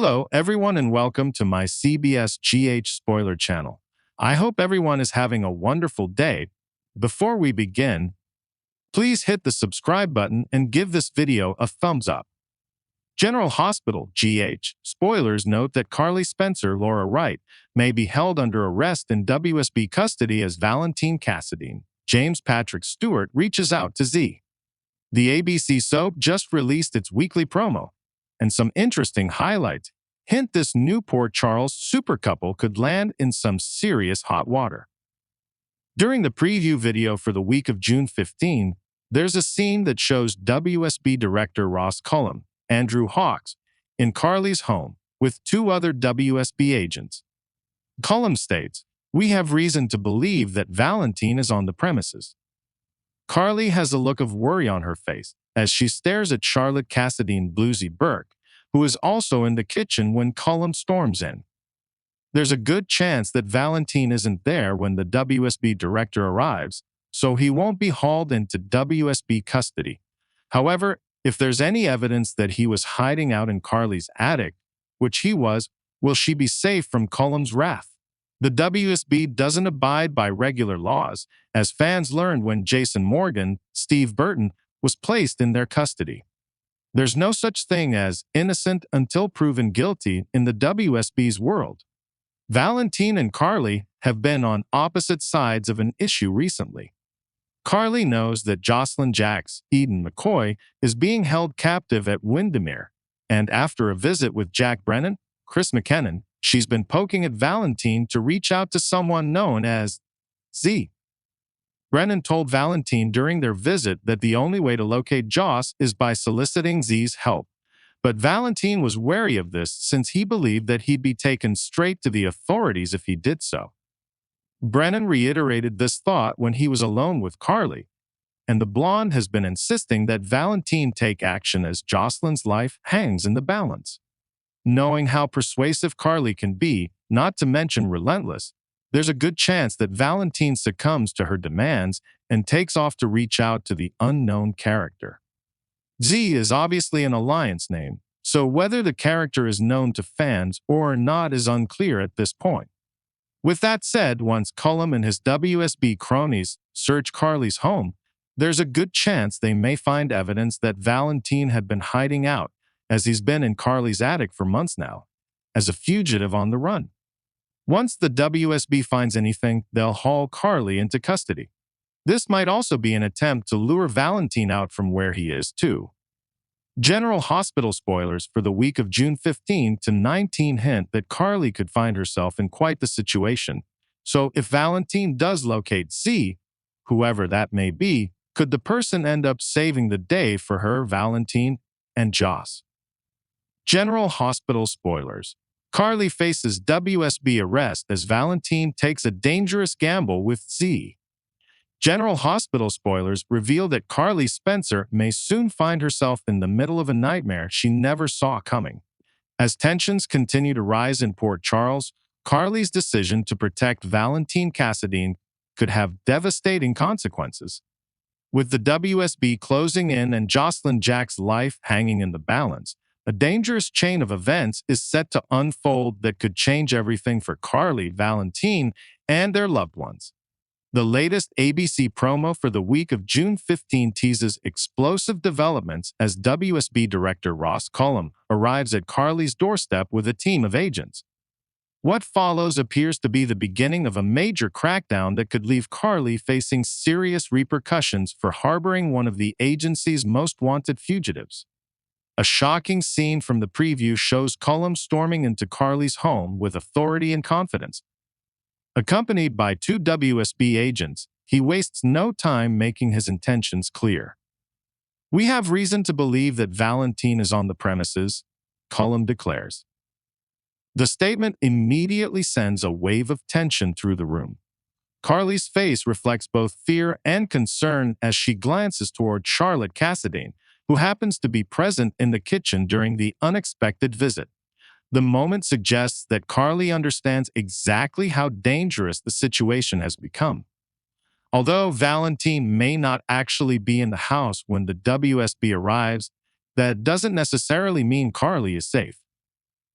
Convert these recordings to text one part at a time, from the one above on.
Hello, everyone, and welcome to my CBS GH spoiler channel. I hope everyone is having a wonderful day. Before we begin, please hit the subscribe button and give this video a thumbs up. General Hospital GH spoilers note that Carly Spencer, Laura Wright, may be held under arrest in WSB custody as Valentin Cassadine. James Patrick Stewart reaches out to Z. The ABC soap just released its weekly promo, and some interesting highlights hint this new Port Charles super couple could land in some serious hot water. During the preview video for the week of June 15, there's a scene that shows WSB director Ross Cullum, Andrew Hawks, in Carly's home with two other WSB agents. Cullum states, "We have reason to believe that Valentin is on the premises." Carly has a look of worry on her face as she stares at Charlotte Cassadine Bluesy Burke, who is also in the kitchen when Cullum storms in. There's a good chance that Valentin isn't there when the WSB director arrives, so he won't be hauled into WSB custody. However, if there's any evidence that he was hiding out in Carly's attic, which he was, will she be safe from Cullum's wrath? The WSB doesn't abide by regular laws, as fans learned when Jason Morgan, Steve Burton, was placed in their custody. There's no such thing as innocent until proven guilty in the WSB's world. Valentin and Carly have been on opposite sides of an issue recently. Carly knows that Jocelyn Jax, Eden McCoy, is being held captive at Windermere, and after a visit with Jack Brennan, Chris McKinnon, she's been poking at Valentin to reach out to someone known as Z. Brennan told Valentin during their visit that the only way to locate Joss is by soliciting Z's help. But Valentin was wary of this since he believed that he'd be taken straight to the authorities if he did so. Brennan reiterated this thought when he was alone with Carly, and the blonde has been insisting that Valentin take action as Jocelyn's life hangs in the balance. Knowing how persuasive Carly can be, not to mention relentless, there's a good chance that Valentin succumbs to her demands and takes off to reach out to the unknown character. Z is obviously an alliance name, so whether the character is known to fans or not is unclear at this point. With that said, once Cullum and his WSB cronies search Carly's home, there's a good chance they may find evidence that Valentin had been hiding out, as he's been in Carly's attic for months now, as a fugitive on the run. Once the WSB finds anything, they'll haul Carly into custody. This might also be an attempt to lure Valentin out from where he is, too. General Hospital spoilers for the week of June 15 to 19 hint that Carly could find herself in quite the situation. So if Valentin does locate Z, whoever that may be, could the person end up saving the day for her, Valentin, and Joss? General Hospital spoilers. Carly faces WSB arrest as Valentin takes a dangerous gamble with Z. General Hospital spoilers reveal that Carly Spencer may soon find herself in the middle of a nightmare she never saw coming. As tensions continue to rise in Port Charles, Carly's decision to protect Valentin Cassadine could have devastating consequences. With the WSB closing in and Jocelyn Jack's life hanging in the balance, a dangerous chain of events is set to unfold that could change everything for Carly, Valentin, and their loved ones. The latest ABC promo for the week of June 15 teases explosive developments as WSB director Ross Cullum arrives at Carly's doorstep with a team of agents. What follows appears to be the beginning of a major crackdown that could leave Carly facing serious repercussions for harboring one of the agency's most wanted fugitives. A shocking scene from the preview shows Cullum storming into Carly's home with authority and confidence. Accompanied by two WSB agents, he wastes no time making his intentions clear. "We have reason to believe that Valentin is on the premises," Cullum declares. The statement immediately sends a wave of tension through the room. Carly's face reflects both fear and concern as she glances toward Charlotte Cassadine, who happens to be present in the kitchen during the unexpected visit. The moment suggests that Carly understands exactly how dangerous the situation has become. Although Valentin may not actually be in the house when the WSB arrives, that doesn't necessarily mean Carly is safe.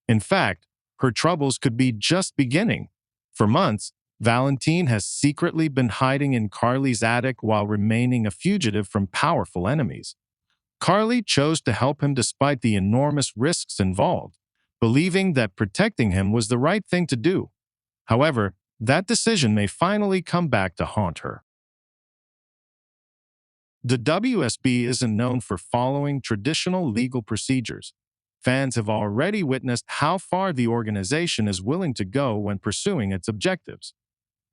In fact, her troubles could be just beginning. For months, Valentine has secretly been hiding in Carly's attic while remaining a fugitive from powerful enemies. Carly chose to help him despite the enormous risks involved, believing that protecting him was the right thing to do. However, that decision may finally come back to haunt her. The WSB isn't known for following traditional legal procedures. Fans have already witnessed how far the organization is willing to go when pursuing its objectives.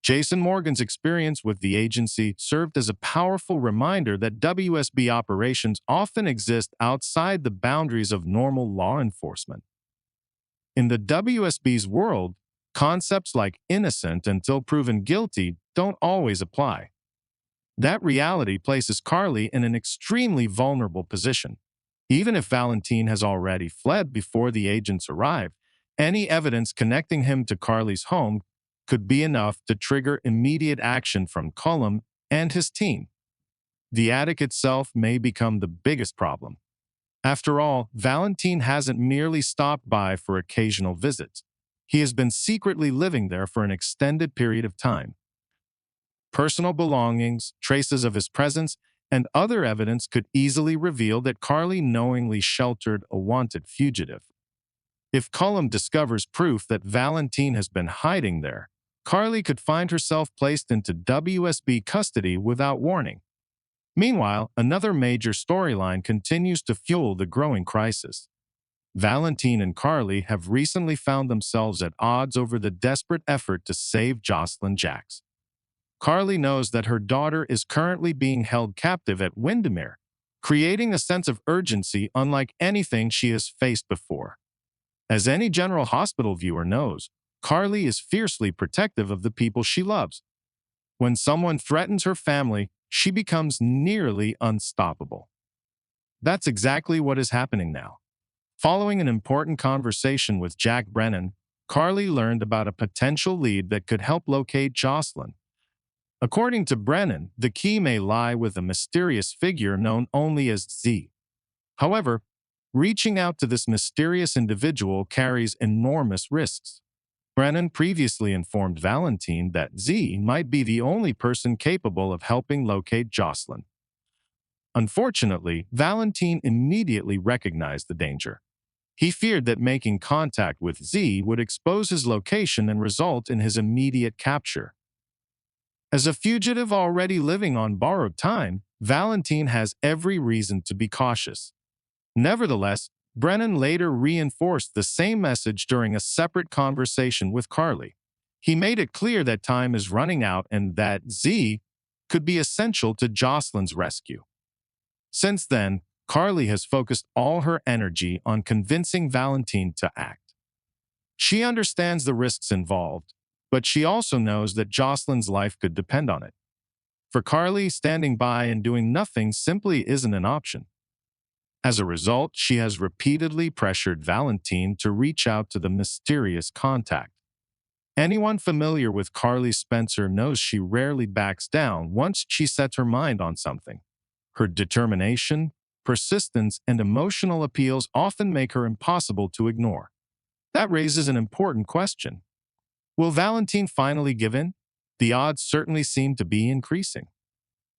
Jason Morgan's experience with the agency served as a powerful reminder that WSB operations often exist outside the boundaries of normal law enforcement. In the WSB's world, concepts like innocent until proven guilty don't always apply. That reality places Carly in an extremely vulnerable position. Even if Valentine has already fled before the agents arrived, any evidence connecting him to Carly's home could be enough to trigger immediate action from Cullum and his team. The attic itself may become the biggest problem. After all, Valentine hasn't merely stopped by for occasional visits. He has been secretly living there for an extended period of time. Personal belongings, traces of his presence, and other evidence could easily reveal that Carly knowingly sheltered a wanted fugitive. If Cullum discovers proof that Valentine has been hiding there, Carly could find herself placed into WSB custody without warning. Meanwhile, another major storyline continues to fuel the growing crisis. Valentine and Carly have recently found themselves at odds over the desperate effort to save Jocelyn Jacks. Carly knows that her daughter is currently being held captive at Windermere, creating a sense of urgency unlike anything she has faced before. As any General Hospital viewer knows, Carly is fiercely protective of the people she loves. When someone threatens her family, she becomes nearly unstoppable. That's exactly what is happening now. Following an important conversation with Jack Brennan, Carly learned about a potential lead that could help locate Jocelyn. According to Brennan, the key may lie with a mysterious figure known only as Z. However, reaching out to this mysterious individual carries enormous risks. Brennan previously informed Valentine that Z might be the only person capable of helping locate Jocelyn. Unfortunately, Valentine immediately recognized the danger. He feared that making contact with Z would expose his location and result in his immediate capture. As a fugitive already living on borrowed time, Valentine has every reason to be cautious. Nevertheless, Brennan later reinforced the same message during a separate conversation with Carly. He made it clear that time is running out and that Z could be essential to Jocelyn's rescue. Since then, Carly has focused all her energy on convincing Valentine to act. She understands the risks involved, but she also knows that Jocelyn's life could depend on it. For Carly, standing by and doing nothing simply isn't an option. As a result, she has repeatedly pressured Valentine to reach out to the mysterious contact. Anyone familiar with Carly Spencer knows she rarely backs down once she sets her mind on something. Her determination, persistence, and emotional appeals often make her impossible to ignore. That raises an important question. Will Valentine finally give in? The odds certainly seem to be increasing.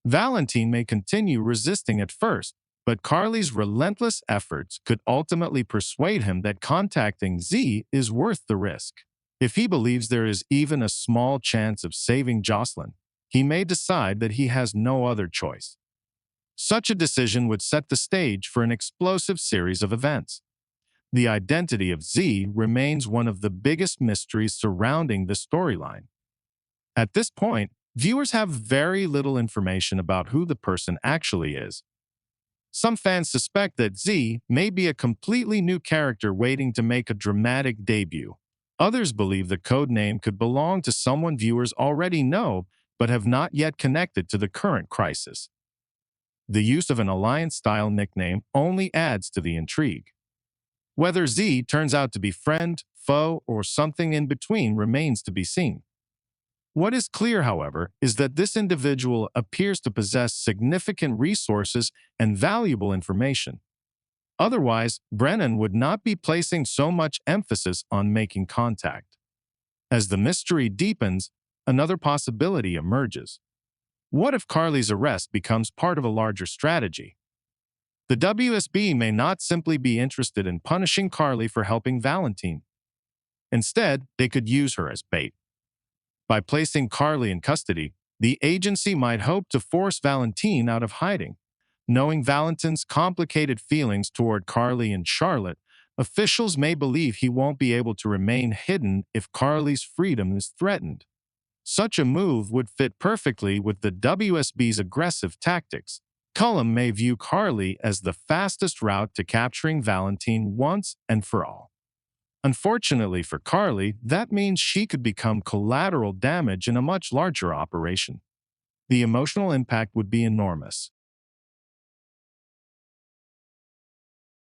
Valentine may continue resisting at first, but Carly's relentless efforts could ultimately persuade him that contacting Z is worth the risk. If he believes there is even a small chance of saving Jocelyn, he may decide that he has no other choice. Such a decision would set the stage for an explosive series of events. The identity of Z remains one of the biggest mysteries surrounding the storyline. At this point, viewers have very little information about who the person actually is. Some fans suspect that Z may be a completely new character waiting to make a dramatic debut. Others believe the codename could belong to someone viewers already know but have not yet connected to the current crisis. The use of an Alliance-style nickname only adds to the intrigue. Whether Z turns out to be friend, foe, or something in between remains to be seen. What is clear, however, is that this individual appears to possess significant resources and valuable information. Otherwise, Brennan would not be placing so much emphasis on making contact. As the mystery deepens, another possibility emerges. What if Carly's arrest becomes part of a larger strategy? The WSB may not simply be interested in punishing Carly for helping Valentin. Instead, they could use her as bait. By placing Carly in custody, the agency might hope to force Valentin out of hiding. Knowing Valentin's complicated feelings toward Carly and Charlotte, officials may believe he won't be able to remain hidden if Carly's freedom is threatened. Such a move would fit perfectly with the WSB's aggressive tactics. Cullum may view Carly as the fastest route to capturing Valentin once and for all. Unfortunately for Carly, that means she could become collateral damage in a much larger operation. The emotional impact would be enormous.